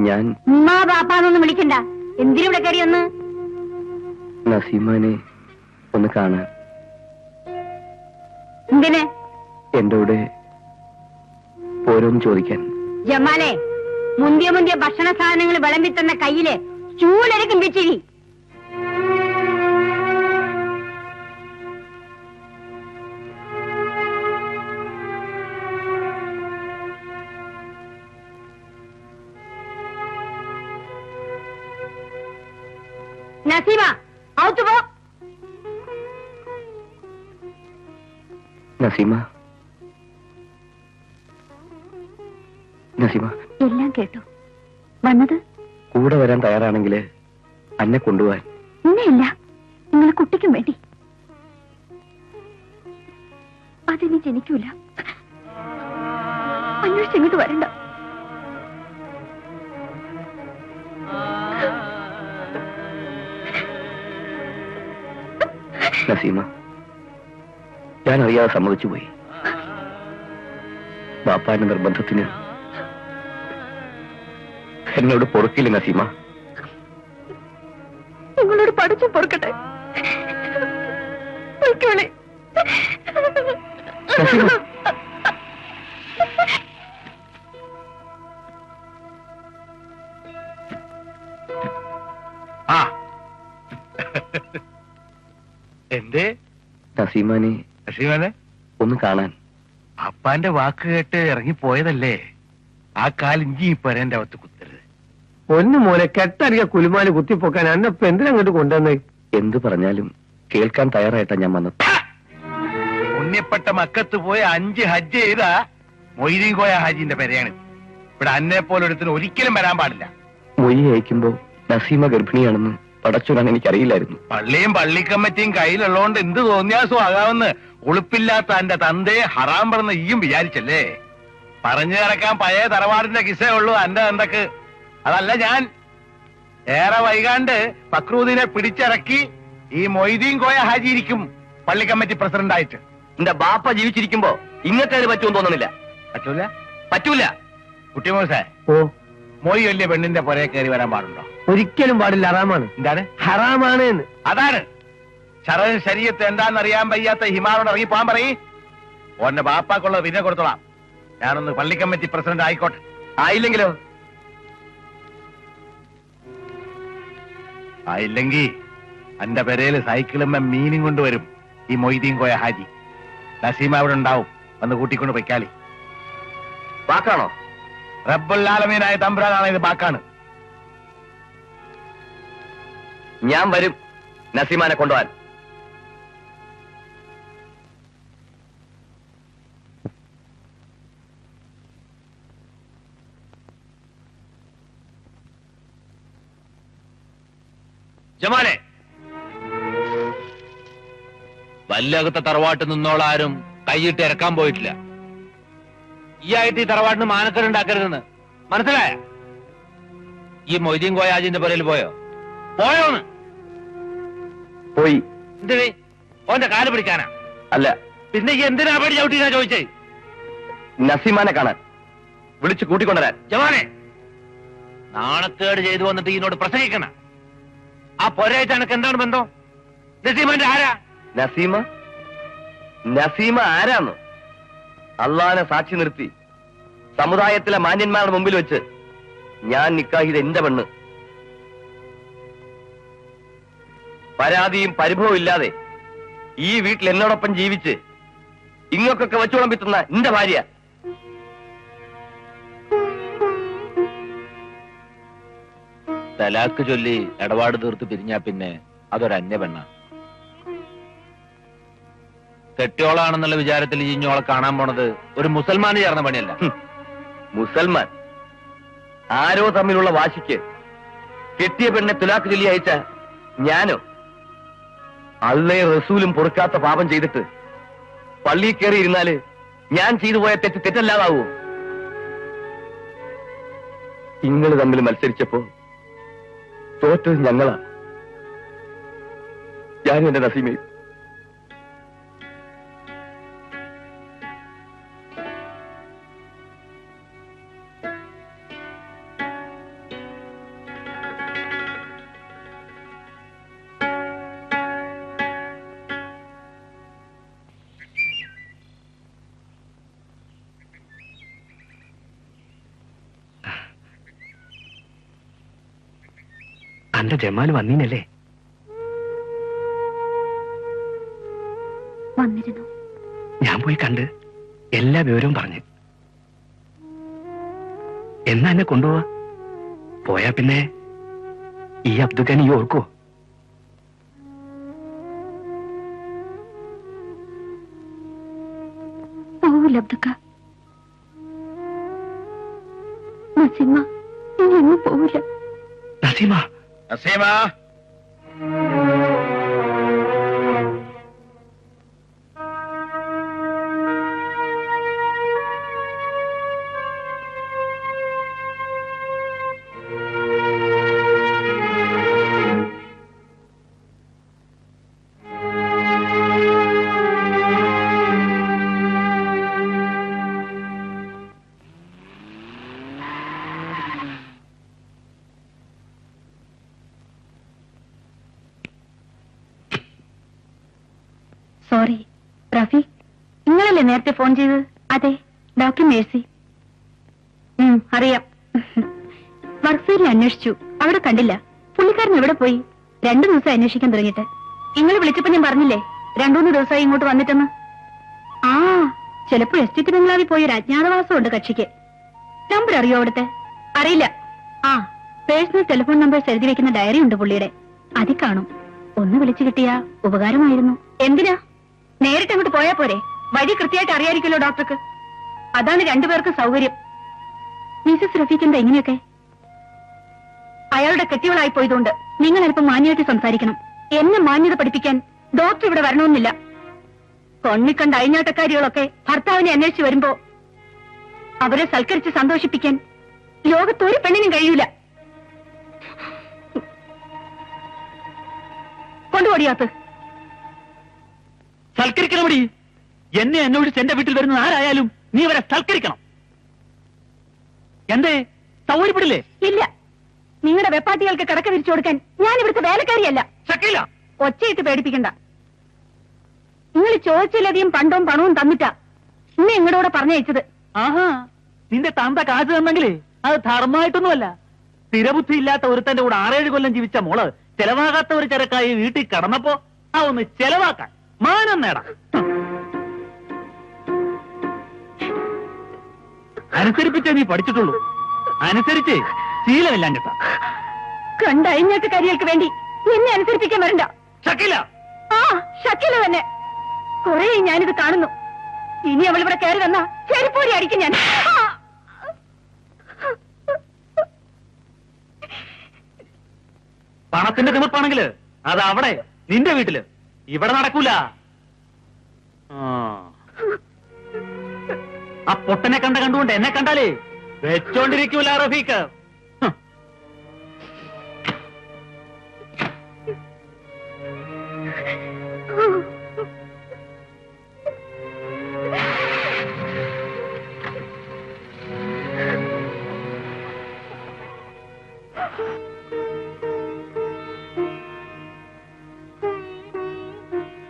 ഞാൻ ബാപ്പാന്നൊന്നും വിളിക്കണ്ട. എന്തിനിവിടെ കയറി ഒന്ന്? നസീമാനെ ഒന്ന് കാണാൻ. എന്തിന്? എന്റെ കൂടെ ഓരോന്ന് ചോദിക്കാൻ. ജമാലെ, മുന്തിയ ഭക്ഷണ സാധനങ്ങൾ വിളമ്പി തന്ന കയ്യില് ചൂലരക്കും വെച്ചിരി. നസീമ, ഔത്ത് പോ. നസീമ, നസീമ, എല്ലാം കേട്ടു. വന്നത് കൂടെ വരാൻ തയ്യാറാണെങ്കിൽ അന്നെ കൊണ്ടുപോവാൻ. ഇന്നല്ല, നിങ്ങളെ കുട്ടിക്കും വേണ്ടി. അതിനി ജനിക്കൂല. അന്വേഷിച്ചിങ്ങോട്ട് വരണ്ട. നസീമ, ഞാൻ അറിയാതെ സമ്മതിച്ചു പോയി. ബാപ്പാന്റെ നിർബന്ധത്തിന് എന്നോട് പൊറുക്കില്ല നസീമ. നിങ്ങളോട് പഠിച്ചു പൊറുക്കട്ടെ. എന്തേ നസീമാനെ ഒന്ന് കാണാൻ. അപ്പാന്റെ വാക്ക് കേട്ട് ഇറങ്ങിപ്പോയതല്ലേ? ആ കാലിഞ്ചി ഈ പരന്റെ അകത്ത് കുത്തരുത്. ഒന്ന് മോനെ കെട്ടറിയ കുലുമാല് കുത്തിപ്പൊക്കാൻ അന്നപ്പ എന്തിനങ്ങോട്ട് കൊണ്ടുവന്നേ? എന്തു പറഞ്ഞാലും കേൾക്കാൻ തയ്യാറായിട്ടാ ഞാൻ വന്നത്. പുണ്യപ്പെട്ട മക്കത്ത് പോയ 5 ഹജ്ജ് ചെയ്ത മൊയ്തീൻ കോയ ഹാജിന്റെ പെരയാണ്. ഇവിടെ അന്നെ പോലെ ഒരുത്തിന് ഒരിക്കലും വരാൻ പാടില്ല. മൊയ്യ അയക്കുമ്പോ നസീമ ഗർഭിണിയാണെന്ന് പടച്ചോനാൻ എനിക്കറിയില്ലായിരുന്നു. പള്ളിയും പള്ളിക്കമ്മറ്റിയും കയ്യിലുള്ളതുകൊണ്ട് എന്ത് തോന്നിയാസോ ആകാമെന്ന് ഉളുപ്പില്ലാത്ത എന്റെ തന്തയെ ഹറാം പറഞ്ഞ ഈയും വിചാരിച്ചല്ലേ? പറഞ്ഞു കിടക്കാൻ പഴയ തറവാടിന്റെ കിസ്സേ ഉള്ളൂ എന്റെ തന്തക്ക്. അതല്ല ഞാൻ. ഏറെ വൈകാണ്ട് ഫക്രൂദ്ദീനെ പിടിച്ചിറക്കി ഈ മൊയ്തീൻ കോയ ഹാജി ഇരിക്കും പള്ളി കമ്മിറ്റി പ്രസിഡന്റ് ആയിട്ട്. എന്റെ ബാപ്പ ജീവിച്ചിരിക്കുമ്പോ ഇങ്ങനത്തെ പറ്റുമെന്ന് തോന്നുന്നില്ല. പറ്റൂല? പറ്റൂല. കുട്ടിമോസേ, ഓ, മൊയ് വലിയ പെണ്ണിന്റെ പുറകെ കയറി വരാൻ പാടുണ്ടോ? ഒരിക്കലും പാടില്ല. ഹറാമാണ്. എന്താണ് ഹറാമാണ് എന്ന്? അതാണ് ശറഅ് ശരീഅത്ത് എന്താണെന്നറിയാൻ വയ്യാത്ത ഹിമാറോട് ഇറങ്ങി പോകാൻ പറയ്. ഓന്റെ ബാപ്പാക്കുള്ളത് പിന്നെ കൊടുത്തോളാം. ഞാനൊന്ന് പള്ളി കമ്മിറ്റി പ്രസിഡന്റ് ആയിക്കോട്ടെ. ആയില്ലെങ്കിലോ? ആയില്ലെങ്കി എന്റെ പെരയില് സൈക്കിളുമ്മ മീനും കൊണ്ടുവരും ഈ മൊയ്തീൻ കോയ ഹാജി. നസീമ അവിടെ ഉണ്ടാവും. വന്ന് കൂട്ടിക്കൊണ്ട് പൊയ്ക്കാളി. വാക്കാണോ? റബ്ബുൽ ആലമീനായ തമ്പുരാനാണ് ഇത്. ബാക്കാണ്. ഞാൻ വരും നസീമാനെ കൊണ്ടുപോവാൻ. ജമാലെ, വല്ലകത്തെ തറവാട്ട് നിന്നോളാരും കൈയിട്ട് ഇറക്കാൻ പോയിട്ടില്ല. ഈ ആയിട്ട് ഈ തറവാട്ടിന് മാനക്കരുണ്ടാക്കരുതെന്ന് മനസ്സിലായ? ഈ മൊയ്തീൻ കോയാജിന്റെ പുറയിൽ പോയോ? പോയോന്ന്? പോയി. എന്തിന്? ഓന്റെ കാല് പിടിക്കാനാ? അല്ല. പിന്നെ ഈ എന്തിനാ പേടി ചവിട്ടിനാ ചോദിച്ചേ? നസീമാനെ കാണാൻ വിളിച്ചു കൂട്ടിക്കൊണ്ടുവരാൻ. ജമാനെ, നാണക്കേട് ചെയ്തു വന്നിട്ട് ഇതിനോട് പ്രസംഗിക്കണ. ആ പൊരയായിട്ട് എനക്ക് എന്താണ് ബന്ധം? നസീമന്റെ ആരാ? നസീമ? നസീമ ആരാന്ന്? അള്ളാനെ സാക്ഷി നിർത്തി സമുദായത്തിലെ മാന്യന്മാരുടെ മുമ്പിൽ വെച്ച് ഞാൻ നിക്കാഹ് ചെയ്ത എന്റെ പെണ്ണ്. പരാതിയും പരിഭവവും ഇല്ലാതെ ഈ വീട്ടിൽ എന്നോടൊപ്പം ജീവിച്ച് ഇങ്ങൊക്കെ വെച്ചുളമ്പിത്തുന്ന എന്റെ ഭാര്യ. തലാക്ക് ചൊല്ലി ഇടപാട് തീർത്ത് പിരിഞ്ഞാ പിന്നെ അതൊരന്യ പെണ്ണ. കെട്ടിയോളാണെന്നുള്ള വിചാരത്തിൽ ഇഞ്ഞോളെ കാണാൻ പോണത് ഒരു മുസൽമാന് ചേർന്ന പണിയല്ല. മുസൽമാൻ? ആരോ തമ്മിലുള്ള വാശിക്ക് കെട്ടിയ പെണ്ണെ തുലാക്ക് ചൊല്ലി അയച്ച ഞാനോ? അള്ളേ റസൂലും പൊറുക്കാത്ത പാപം ചെയ്തിട്ട് പള്ളിയിൽ കയറി ഇരുന്നാല് ഞാൻ ചെയ്തു പോയ തെറ്റ് തെറ്റല്ലാതാവോ? നിങ്ങൾ തമ്മിൽ മത്സരിച്ചപ്പോ തോറ്റത് ഞങ്ങളാ, ഞാനും എന്റെ നസീമയും. അന്റെ ജമാൽ വന്നീനല്ലേ? വന്നിരുന്നു. ഞാൻ പോയി കണ്ട് എല്ലാ വിവരവും പറഞ്ഞു. എന്നാ എന്നെ കൊണ്ടുപോവാ? പോയാ പിന്നെ ഈ അബ്ദുഖാൻ ഈ ഓർക്കോ? പോവില്ല അബ്ദുക്ക. നസീമ ഇനി എങ്ങും പോവില്ല. നസീമ, നസീമ, സോറി റഫീഖ്, നിങ്ങളല്ലേ നേരത്തെ ഫോൺ ചെയ്തത്? അതെ, ഡോക്ടർ മേഴ്സി. അറിയാം. വർക്ക്സൈഡിൽ അന്വേഷിച്ചു, അവിടെ കണ്ടില്ല. പുള്ളിക്കാരൻ എവിടെ പോയി? 2 ദിവസം അന്വേഷിക്കാൻ തുടങ്ങിയിട്ട്. നിങ്ങൾ വിളിച്ചപ്പോ ഞാൻ പറഞ്ഞില്ലേ 2-3 ദിവസമായി ഇങ്ങോട്ട് വന്നിട്ടെന്ന്. ആ, ചിലപ്പോ എസ്റ്റേറ്റ് ബംഗ്ലാവിൽ പോയി ഒരു അജ്ഞാതവാസം ഉണ്ട് കക്ഷിക്ക്. നമ്പർ അറിയോ അവിടുത്തെ? അറിയില്ല. ആ, പേഴ്സണൽ ടെലിഫോൺ നമ്പേഴ്സ് എഴുതി വെക്കുന്ന ഡയറി ഉണ്ട് പുള്ളിയുടെ, അതിൽ കാണും. ഒന്ന് വിളിച്ചു കിട്ടിയാ ഉപകാരമായിരുന്നു. എന്തിനാ? നേരിട്ട് അങ്ങോട്ട് പോയാ പോരെ? വഴി കൃത്യമായിട്ട് അറിയാതിരിക്കുമല്ലോ ഡോക്ടർക്ക്. അതാണ് 2 പേർക്ക് സൗകര്യം. മിസസ് റഫീഖ് എന്താ ഇങ്ങനെയൊക്കെ? അയാളുടെ കെട്ടികളായി പോയതുകൊണ്ട് നിങ്ങൾ അല്പം മാന്യമായിട്ട് സംസാരിക്കണം. എന്നെ മാന്യത പഠിപ്പിക്കാൻ ഡോക്ടർ ഇവിടെ വരണമെന്നില്ല. കൊണ്ണിക്കണ്ട അഴിഞ്ഞാട്ടക്കാരികളൊക്കെ ഭർത്താവിനെ അന്വേഷിച്ച് വരുമ്പോ അവരെ സൽക്കരിച്ച് സന്തോഷിപ്പിക്കാൻ ലോകത്തൊരു പെണ്ണിനും കഴിയൂല. കൊണ്ടുപോടിയാത്ത്. സൽക്കരിക്കണമടി. എന്നെ അന്വേഷിച്ച് എന്റെ വീട്ടിൽ വരുന്ന ആരായാലും നീ അവരെ സൽക്കരിക്കണം. എന്തേ സൗകര്യപ്പെടില്ലേ? ഇല്ല, നിങ്ങളുടെ വെപ്പാട്ടികൾക്ക് കിടക്ക വിരിച്ചു കൊടുക്കാൻ ഞാൻ ഇവിടുത്തെ വേലക്കാരിയല്ല. ശക്കില്ല. ഒച്ചയിട്ട് പേടിപ്പിക്കണ്ട. നിങ്ങൾ ചോദിച്ചിലധികം പണ്ടവും പണവും തന്നിട്ടാ ഇന്ന് നിങ്ങളോട് പറഞ്ഞയച്ചത്. ആഹാ, നിന്റെ തന്ത കാശ് തന്നെങ്കിലേ അത് ധർമ്മമായിട്ടൊന്നുമല്ല. സ്ഥിരബുദ്ധി ഇല്ലാത്ത ഒരുത്തന്റെ കൂടെ 6-7 കൊല്ലം ജീവിച്ച മോള് ചെലവാകാത്ത ഒരു ചരക്കായി വീട്ടിൽ കടന്നപ്പോ ആ ഒന്ന് ചെലവാക്കാൻ മാനം നേടാം. അനുസരിപ്പിച്ചേ നീ പഠിച്ചിട്ടുള്ളൂ. അനുസരിച്ച് ശീലമില്ല കേട്ടാ. കണ്ട അഴിഞ്ഞാട്ടക്കാരികൾക്ക് വേണ്ടി എന്നെ അനുസരിപ്പിക്കാൻ വരണ്ട. ശക്കില്ല. ആ, ഷക്കില തന്നെ. കുറെ ഞാനിത് കാണുന്നു. ഇനി അവൾ ഇവിടെ കയറി വന്നാ ചെരുപ്പൂരി അടിക്കും ഞാൻ. പണത്തിന്റെ തിമിർപ്പാണെങ്കില് അത് അവിടെ നിന്റെ വീട്ടില്, ഇവിടെ നടക്കൂല. ആ പൊട്ടനെ കണ്ടുകൊണ്ട് എന്നെ കണ്ടാലേ വെച്ചോണ്ടിരിക്കൂല റഫീഖ്.